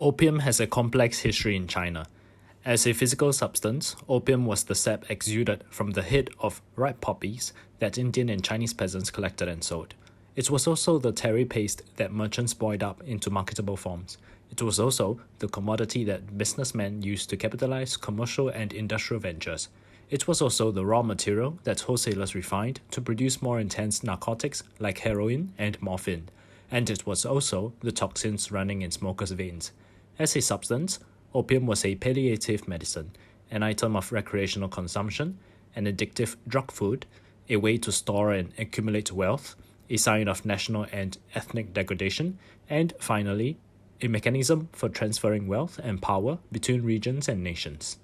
Opium has a complex history in China. As a physical substance, opium was the sap exuded from the head of ripe poppies that Indian and Chinese peasants collected and sold. It was also the terry paste that merchants boiled up into marketable forms. It was also the commodity that businessmen used to capitalize commercial and industrial ventures. It was also the raw material that wholesalers refined to produce more intense narcotics like heroin and morphine. And it was also the toxins running in smokers' veins. As a substance, opium was a palliative medicine, an item of recreational consumption, an addictive drug food, a way to store and accumulate wealth, a sign of national and ethnic degradation, and finally, a mechanism for transferring wealth and power between regions and nations.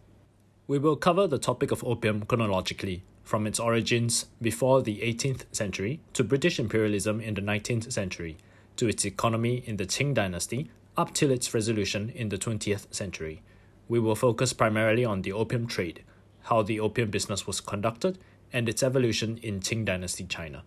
We will cover the topic of opium chronologically, from its origins before the 18th century to British imperialism in the 19th century, to its economy in the Qing dynasty, up till its resolution in the 20th century. We will focus primarily on the opium trade, how the opium business was conducted, and its evolution in Qing dynasty China.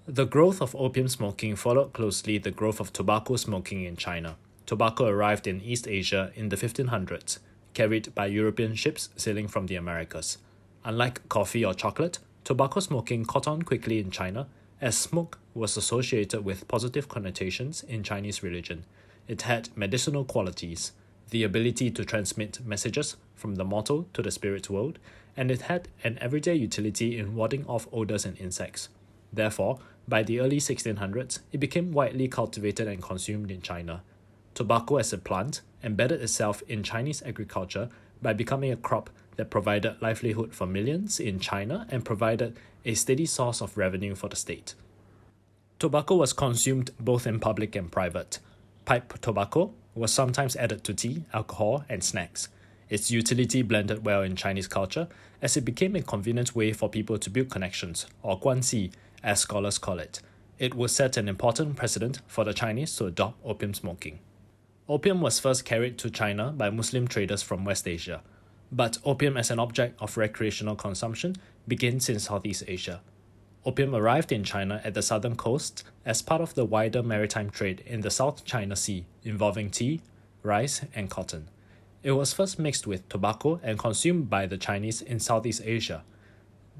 The growth of opium smoking followed closely the growth of tobacco smoking in China. Tobacco arrived in East Asia in the 1500s, carried by European ships sailing from the Americas. Unlike coffee or chocolate, tobacco smoking caught on quickly in China, as smoke was associated with positive connotations in Chinese religion. It had medicinal qualities, the ability to transmit messages from the mortal to the spirit world, and it had an everyday utility in warding off odors and insects. Therefore, by the early 1600s, it became widely cultivated and consumed in China. Tobacco as a plant embedded itself in Chinese agriculture by becoming a crop that provided livelihood for millions in China and provided a steady source of revenue for the state. Tobacco was consumed both in public and private. Pipe tobacco was sometimes added to tea, alcohol, and snacks. Its utility blended well in Chinese culture as it became a convenient way for people to build connections, or guanxi, as scholars call it. It would set an important precedent for the Chinese to adopt opium smoking. Opium was first carried to China by Muslim traders from West Asia, but opium as an object of recreational consumption begins in Southeast Asia. Opium arrived in China at the southern coast as part of the wider maritime trade in the South China Sea involving tea, rice, and cotton. It was first mixed with tobacco and consumed by the Chinese in Southeast Asia.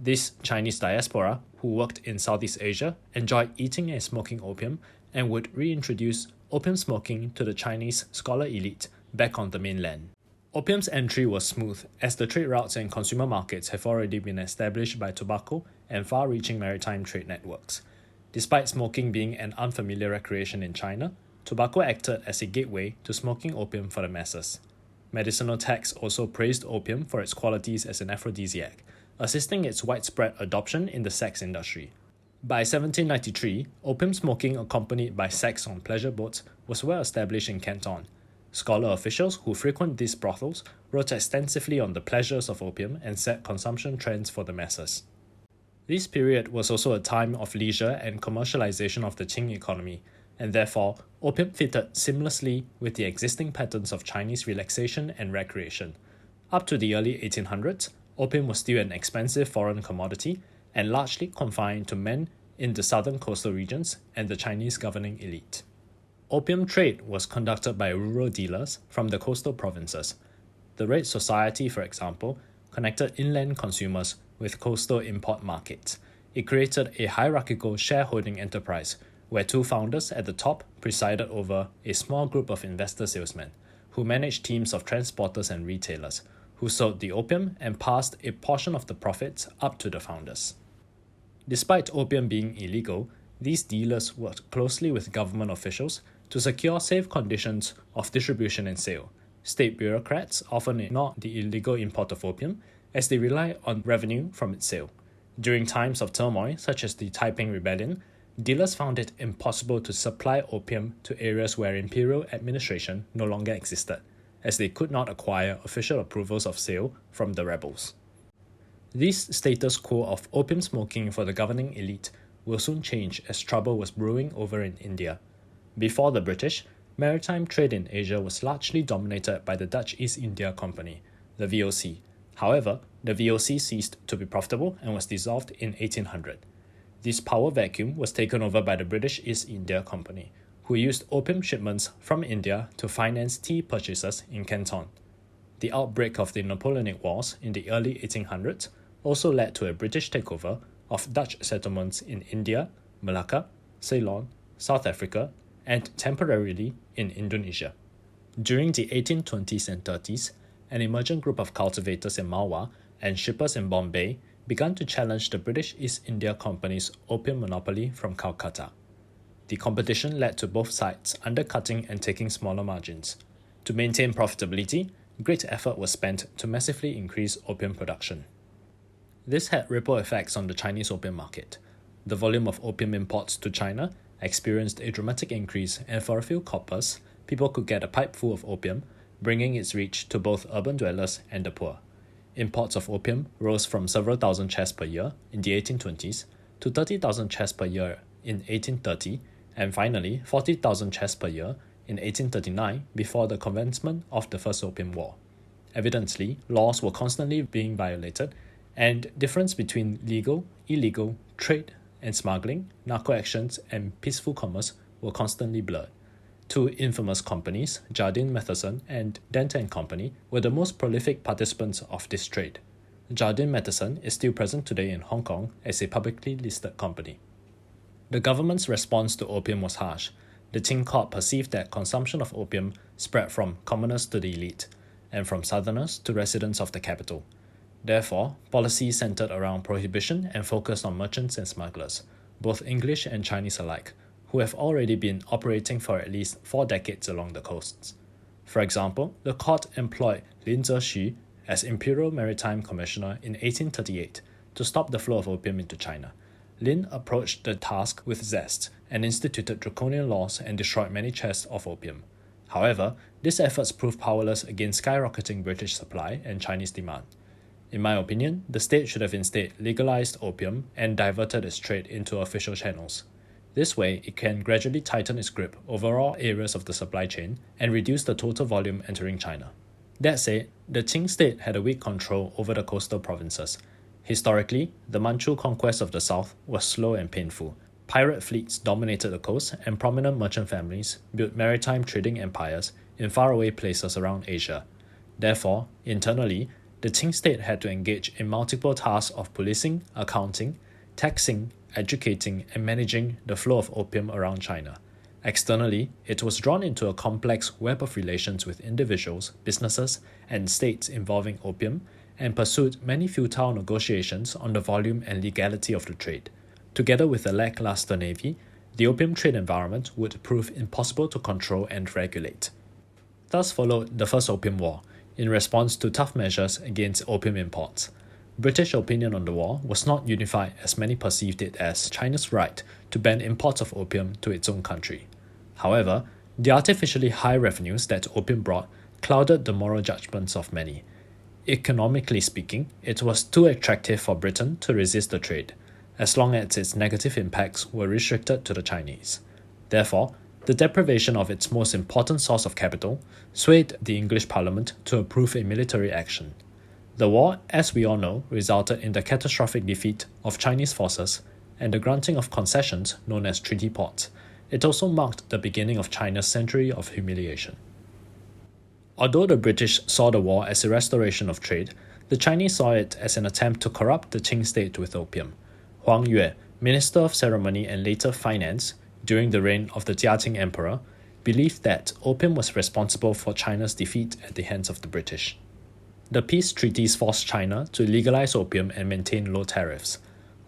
This Chinese diaspora, who worked in Southeast Asia, enjoyed eating and smoking opium and would reintroduce opium smoking to the Chinese scholar elite back on the mainland. Opium's entry was smooth, as the trade routes and consumer markets have already been established by tobacco and far-reaching maritime trade networks. Despite smoking being an unfamiliar recreation in China, tobacco acted as a gateway to smoking opium for the masses. Medicinal texts also praised opium for its qualities as an aphrodisiac, assisting its widespread adoption in the sex industry. By 1793, opium smoking accompanied by sex on pleasure boats was well established in Canton. Scholar officials who frequent these brothels wrote extensively on the pleasures of opium and set consumption trends for the masses. This period was also a time of leisure and commercialization of the Qing economy, and therefore opium fitted seamlessly with the existing patterns of Chinese relaxation and recreation. Up to the early 1800s, opium was still an expensive foreign commodity and largely confined to men in the southern coastal regions and the Chinese governing elite. Opium trade was conducted by rural dealers from the coastal provinces. The Red Society, for example, connected inland consumers with coastal import markets. It created a hierarchical shareholding enterprise where two founders at the top presided over a small group of investor salesmen who managed teams of transporters and retailers who sold the opium and passed a portion of the profits up to the founders. Despite opium being illegal, these dealers worked closely with government officials to secure safe conditions of distribution and sale. State bureaucrats often ignored the illegal import of opium as they relied on revenue from its sale. During times of turmoil, such as the Taiping Rebellion, dealers found it impossible to supply opium to areas where imperial administration no longer existed, as they could not acquire official approvals of sale from the rebels. This status quo of opium smoking for the governing elite will soon change as trouble was brewing over in India. Before the British, maritime trade in Asia was largely dominated by the Dutch East India Company, the VOC. However, the VOC ceased to be profitable and was dissolved in 1800. This power vacuum was taken over by the British East India Company, who used opium shipments from India to finance tea purchases in Canton. The outbreak of the Napoleonic Wars in the early 1800s also led to a British takeover of Dutch settlements in India, Malacca, Ceylon, South Africa, and temporarily in Indonesia. During the 1820s and 30s, an emergent group of cultivators in Malwa and shippers in Bombay began to challenge the British East India Company's opium monopoly from Calcutta. The competition led to both sides undercutting and taking smaller margins. To maintain profitability, great effort was spent to massively increase opium production. This had ripple effects on the Chinese opium market. The volume of opium imports to China experienced a dramatic increase, and for a few coppers, people could get a pipe full of opium, bringing its reach to both urban dwellers and the poor. Imports of opium rose from several thousand chests per year in the 1820s to 30,000 chests per year in 1830, and finally 40,000 chests per year in 1839 before the commencement of the First Opium War. Evidently, laws were constantly being violated, and difference between legal, illegal, trade and smuggling, narco actions and peaceful commerce were constantly blurred. Two infamous companies, Jardine Matheson and Dent & Company, were the most prolific participants of this trade. Jardine Matheson is still present today in Hong Kong as a publicly listed company. The government's response to opium was harsh. The Qing court perceived that consumption of opium spread from commoners to the elite, and from southerners to residents of the capital. Therefore, policies centered around prohibition and focused on merchants and smugglers, both English and Chinese alike, who have already been operating for at least 4 decades along the coasts. For example, the court employed Lin Zexu as Imperial Maritime Commissioner in 1838 to stop the flow of opium into China. Lin approached the task with zest and instituted draconian laws and destroyed many chests of opium. However, these efforts proved powerless against skyrocketing British supply and Chinese demand. In my opinion, the state should have instead legalized opium and diverted its trade into official channels. This way, it can gradually tighten its grip over all areas of the supply chain and reduce the total volume entering China. That said, the Qing state had a weak control over the coastal provinces. Historically, the Manchu conquest of the south was slow and painful. Pirate fleets dominated the coast, and prominent merchant families built maritime trading empires in faraway places around Asia. Therefore, internally, the Qing state had to engage in multiple tasks of policing, accounting, taxing, educating, and managing the flow of opium around China. Externally, it was drawn into a complex web of relations with individuals, businesses, and states involving opium, and pursued many futile negotiations on the volume and legality of the trade. Together with a lackluster navy, the opium trade environment would prove impossible to control and regulate. Thus followed the First Opium War, in response to tough measures against opium imports. British opinion on the war was not unified, as many perceived it as China's right to ban imports of opium to its own country. However, the artificially high revenues that opium brought clouded the moral judgments of many. Economically speaking, it was too attractive for Britain to resist the trade, as long as its negative impacts were restricted to the Chinese. Therefore, the deprivation of its most important source of capital swayed the English Parliament to approve a military action. The war, as we all know, resulted in the catastrophic defeat of Chinese forces and the granting of concessions known as treaty ports. It also marked the beginning of China's century of humiliation. Although the British saw the war as a restoration of trade, the Chinese saw it as an attempt to corrupt the Qing state with opium. Huang Yue, Minister of Ceremony and later Finance during the reign of the Jiaqing Emperor, believed that opium was responsible for China's defeat at the hands of the British. The peace treaties forced China to legalize opium and maintain low tariffs.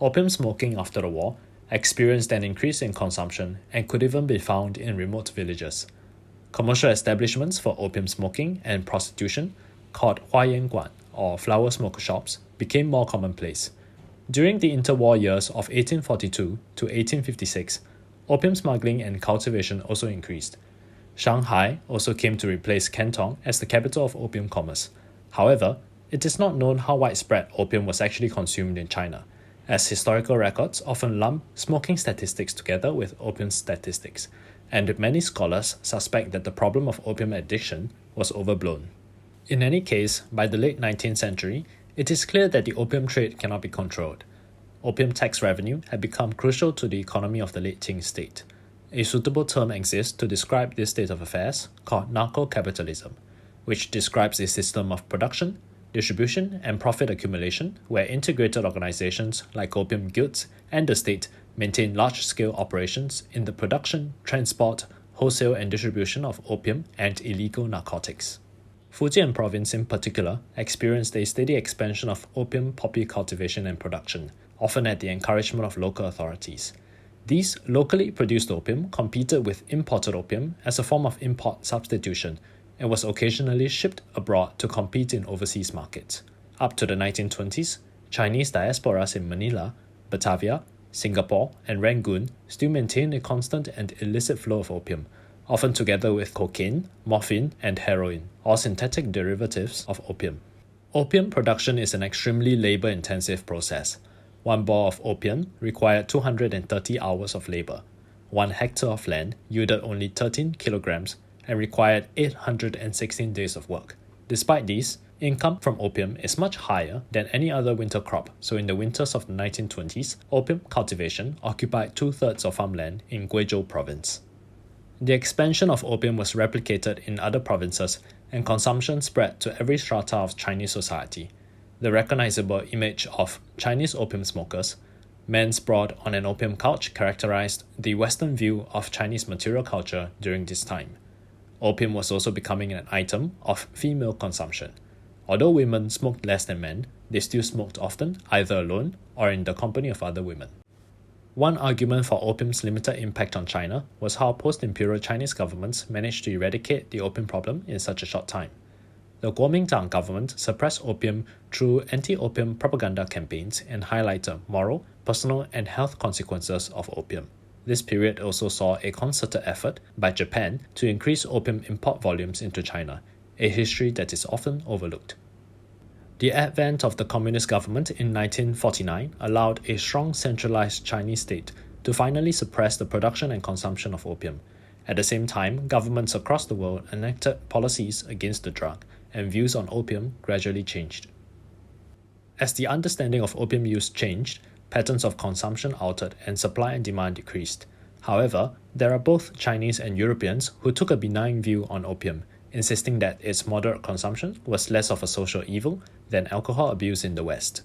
Opium smoking after the war experienced an increase in consumption and could even be found in remote villages. Commercial establishments for opium smoking and prostitution, called Huayanguan or flower smoke shops, became more commonplace. During the interwar years of 1842 to 1856, opium smuggling and cultivation also increased. Shanghai also came to replace Canton as the capital of opium commerce. However, it is not known how widespread opium was actually consumed in China, as historical records often lump smoking statistics together with opium statistics, and many scholars suspect that the problem of opium addiction was overblown. In any case, by the late 19th century, it is clear that the opium trade cannot be controlled. Opium tax revenue had become crucial to the economy of the late Qing state. A suitable term exists to describe this state of affairs, called narco-capitalism, which describes a system of production, distribution, and profit accumulation where integrated organizations like opium guilds and the state maintain large-scale operations in the production, transport, wholesale and distribution of opium and illegal narcotics. Fujian province in particular experienced a steady expansion of opium poppy cultivation and production, often at the encouragement of local authorities. These locally produced opium competed with imported opium as a form of import substitution and was occasionally shipped abroad to compete in overseas markets. Up to the 1920s, Chinese diasporas in Manila, Batavia, Singapore, and Rangoon still maintained a constant and illicit flow of opium, often together with cocaine, morphine, and heroin, all synthetic derivatives of opium. Opium production is an extremely labor-intensive process. 1 ball of opium required 230 hours of labor. 1 hectare of land yielded only 13 kilograms and required 816 days of work. Despite these, income from opium is much higher than any other winter crop, so in the winters of the 1920s, opium cultivation occupied 2/3 of farmland in Guizhou province. The expansion of opium was replicated in other provinces, and consumption spread to every strata of Chinese society. The recognizable image of Chinese opium smokers, men sprawled on an opium couch, characterized the Western view of Chinese material culture during this time. Opium was also becoming an item of female consumption. Although women smoked less than men, they still smoked often, either alone or in the company of other women. One argument for opium's limited impact on China was how post-imperial Chinese governments managed to eradicate the opium problem in such a short time. The Kuomintang government suppressed opium through anti-opium propaganda campaigns and highlighted moral, personal, and health consequences of opium. This period also saw a concerted effort by Japan to increase opium import volumes into China, a history that is often overlooked. The advent of the communist government in 1949 allowed a strong centralized Chinese state to finally suppress the production and consumption of opium. At the same time, governments across the world enacted policies against the drug, and views on opium gradually changed. As the understanding of opium use changed, patterns of consumption altered and supply and demand decreased. However, there are both Chinese and Europeans who took a benign view on opium, insisting that its moderate consumption was less of a social evil than alcohol abuse in the West.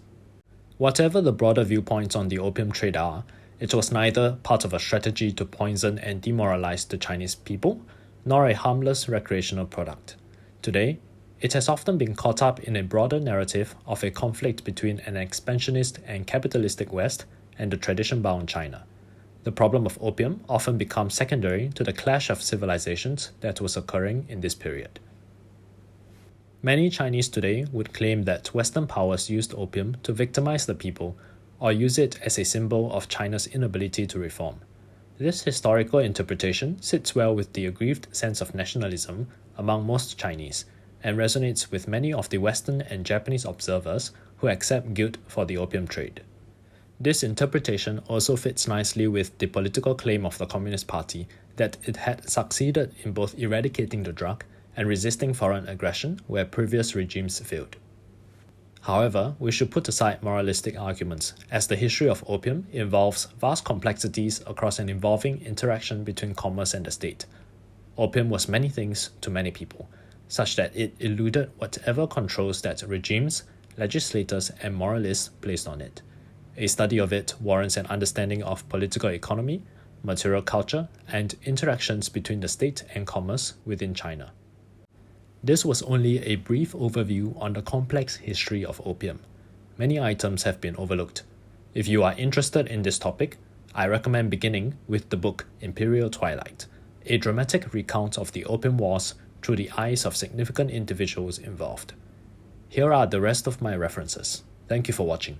Whatever the broader viewpoints on the opium trade are, it was neither part of a strategy to poison and demoralize the Chinese people, nor a harmless recreational product. Today, it has often been caught up in a broader narrative of a conflict between an expansionist and capitalistic West and the tradition-bound China. The problem of opium often becomes secondary to the clash of civilizations that was occurring in this period. Many Chinese today would claim that Western powers used opium to victimize the people or use it as a symbol of China's inability to reform. This historical interpretation sits well with the aggrieved sense of nationalism among most Chinese and resonates with many of the Western and Japanese observers who accept guilt for the opium trade. This interpretation also fits nicely with the political claim of the Communist Party that it had succeeded in both eradicating the drug and resisting foreign aggression where previous regimes failed. However, we should put aside moralistic arguments, as the history of opium involves vast complexities across an evolving interaction between commerce and the state. Opium was many things to many people, such that it eluded whatever controls that regimes, legislators, and moralists placed on it. A study of it warrants an understanding of political economy, material culture, and interactions between the state and commerce within China. This was only a brief overview on the complex history of opium. Many items have been overlooked. If you are interested in this topic, I recommend beginning with the book Imperial Twilight, a dramatic recount of the Opium Wars through the eyes of significant individuals involved. Here are the rest of my references. Thank you for watching.